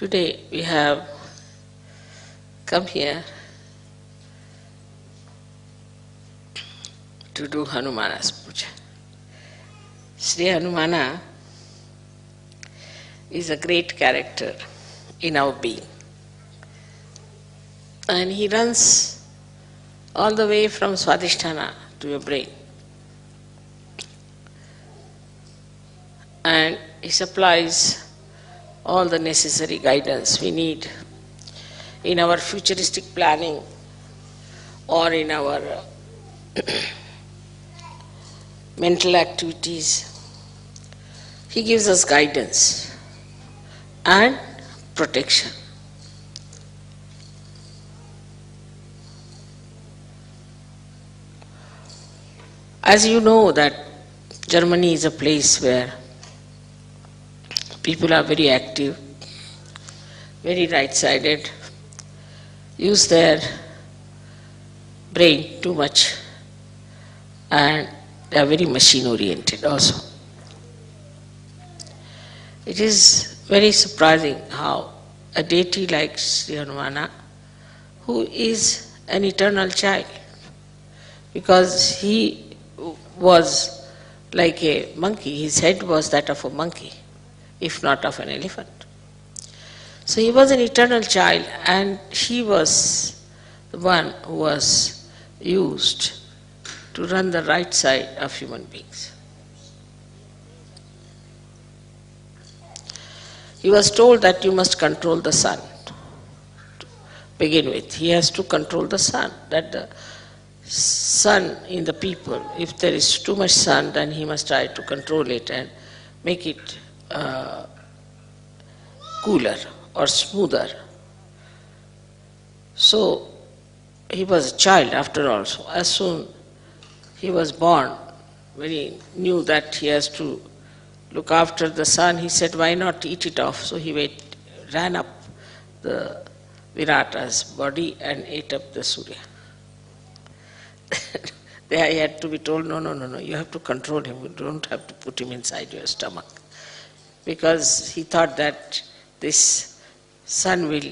Today we have come here to do Hanumana's puja. Sri Hanumana is a great character in our being. And he runs all the way from Swadhisthana to your brain. And he supplies all the necessary guidance we need in our futuristic planning or in our mental activities. He gives us guidance and protection. As you know that Germany is a place where people are very active, very right-sided, use their brain too much, and they are very machine-oriented also. It is very surprising how a deity like Sri Hanumana, who is an eternal child, because he was like a monkey, his head was that of a monkey, if not of an elephant. So he was an eternal child, and he was the one who was used to run the right side of human beings. He was told that you must control the sun. To begin with, he has to control the sun, that the sun in the people, if there is too much sun, then he must try to control it and make it cooler or smoother. So he was a child after all. So as soon he was born, when he knew that he has to look after the sun, he said, why not eat it off? So he ran up the Virata's body and ate up the Surya. There he had to be told, no, you have to control him, you don't have to put him inside your stomach. Because he thought that this sun will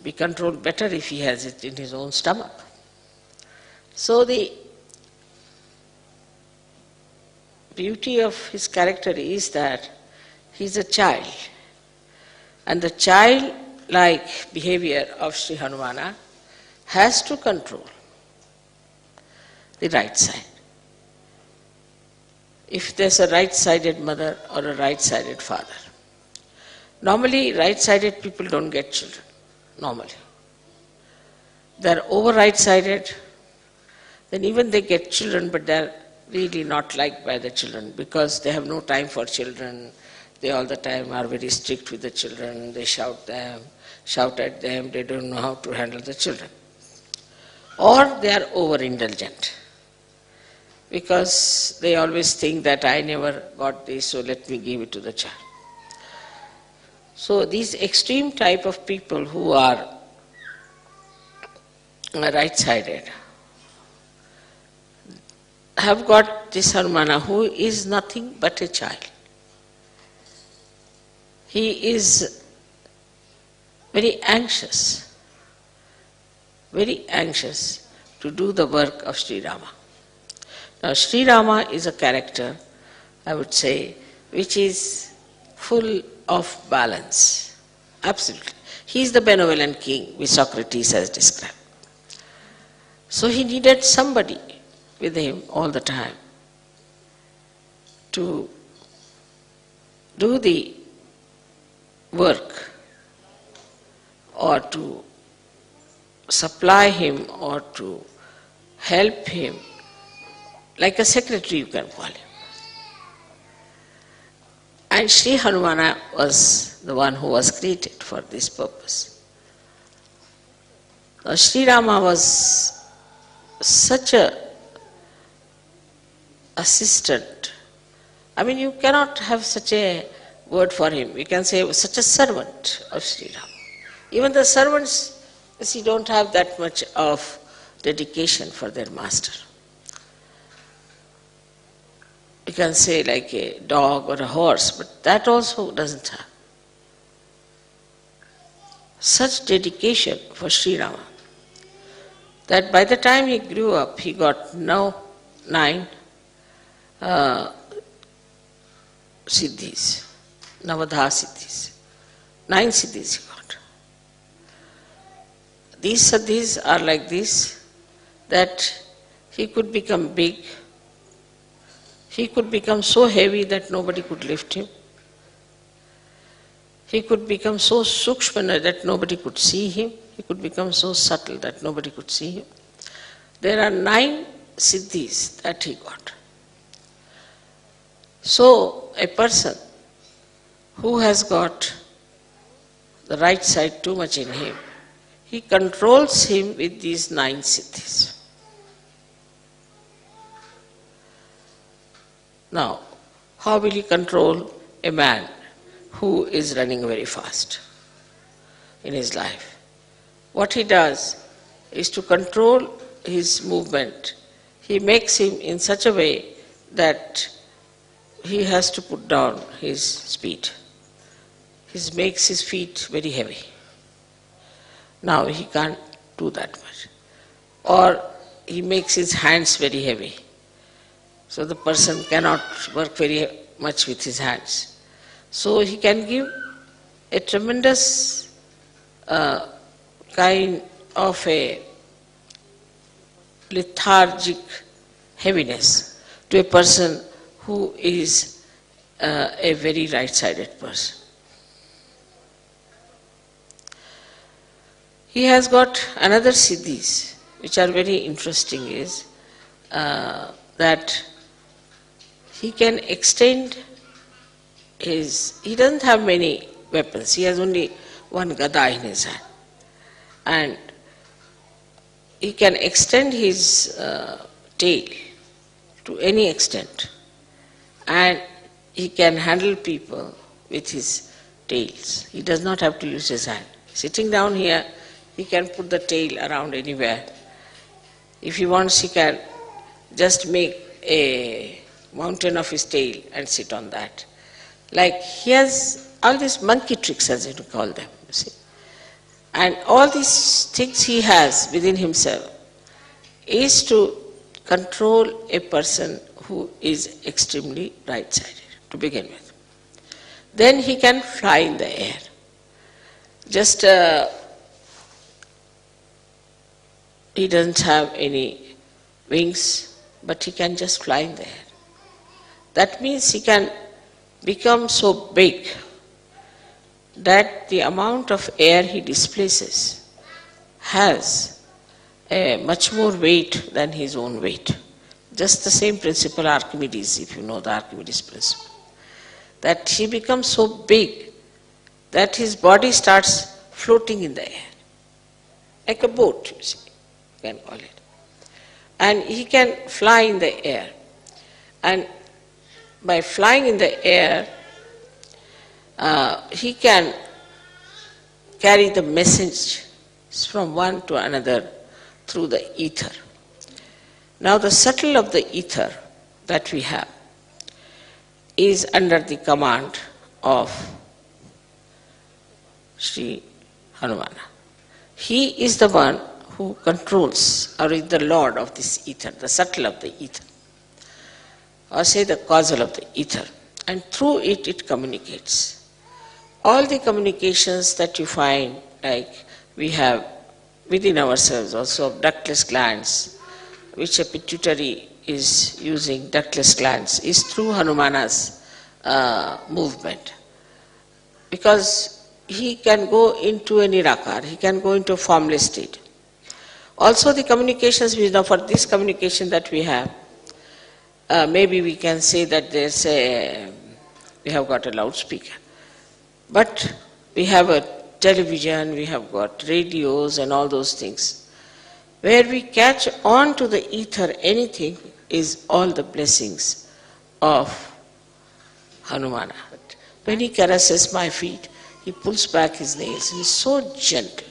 be controlled better if he has it in his own stomach. So the beauty of his character is that he is a child. And the childlike behavior of Sri Hanumana has to control the right side. If there's a right-sided mother or a right-sided father. Normally, right-sided people don't get children, normally. They're over right-sided, then even they get children, but they're really not liked by the children because they have no time for children. They all the time are very strict with the children, they shout at them, they don't know how to handle the children. Or they are over-indulgent, because they always think that I never got this, so let me give it to the child. So these extreme type of people who are right-sided have got this Hanumana, who is nothing but a child. He is very anxious to do the work of Sri Rama. Now, Sri Rama is a character, I would say, which is full of balance. Absolutely. He is the benevolent king, which Socrates has described. So he needed somebody with him all the time to do the work or to supply him or to help him. Like a secretary, you can call him. And Sri Hanumana was the one who was created for this purpose. Now, Sri Rama was such a assistant. I mean, you cannot have such a word for him. You can say such a servant of Sri Rama. Even the servants, you see, don't have that much of dedication for their master. You can say like a dog or a horse, but that also doesn't have. such dedication for Sri Rama that by the time he grew up, he got now 9 siddhis, Navadha siddhis. 9 siddhis he got. These siddhis are like this, that he could become big, he could become so heavy that nobody could lift him. He could become so sukshmana that nobody could see him. He could become so subtle that nobody could see him. There are 9 siddhis that he got. So a person who has got the right side too much in him, he controls him with these 9 siddhis. Now, how will he control a man who is running very fast in his life? What he does is to control his movement. He makes him in such a way that he has to put down his speed. He makes his feet very heavy. Now he can't do that much. Or he makes his hands very heavy. So the person cannot work very much with his hands. So he can give a tremendous kind of a lethargic heaviness to a person who is a very right-sided person. He has got another siddhis, which are very interesting, is that he can extend he doesn't have many weapons, he has only one gada in his hand. And he can extend his tail to any extent, and he can handle people with his tails. He does not have to use his hand. Sitting down here, he can put the tail around anywhere. If he wants, he can just make a mountain of his tail and sit on that. Like he has all these monkey tricks, as you call them, you see. And all these things he has within himself is to control a person who is extremely right-sided, to begin with. Then he can fly in the air. Just he doesn't have any wings, but he can just fly in the air. That means he can become so big that the amount of air he displaces has a much more weight than his own weight. Just the same principle Archimedes, if you know the Archimedes principle. That he becomes so big that his body starts floating in the air. Like a boat, you see, you can call it. And he can fly in the air. And by flying in the air, he can carry the message from one to another through the ether. Now the subtle of the ether that we have is under the command of Sri Hanumana. He is the one who controls, or is the lord of this ether, the subtle of the ether, or say the causal of the ether, and through it, it communicates. All the communications that you find, like we have within ourselves also ductless glands, which a pituitary is using ductless glands, is through Hanumana's movement. Because he can go into a nirakar, he can go into a formless state. Also the communications, for this communication that we have, maybe we can say that we have got a loudspeaker. But we have a television, we have got radios and all those things. Where we catch on to the ether anything is all the blessings of Hanumana. When he caresses my feet, he pulls back his nails. He is so gentle,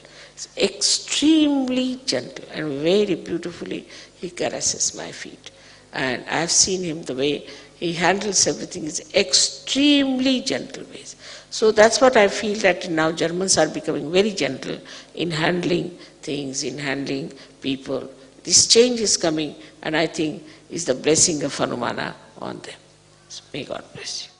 extremely gentle, and very beautifully he caresses my feet. And I have seen him, the way he handles everything is extremely gentle ways. So that's what I feel, that now Germans are becoming very gentle in handling things, in handling people. This change is coming, and I think is the blessing of Hanumana on them. So may God bless you.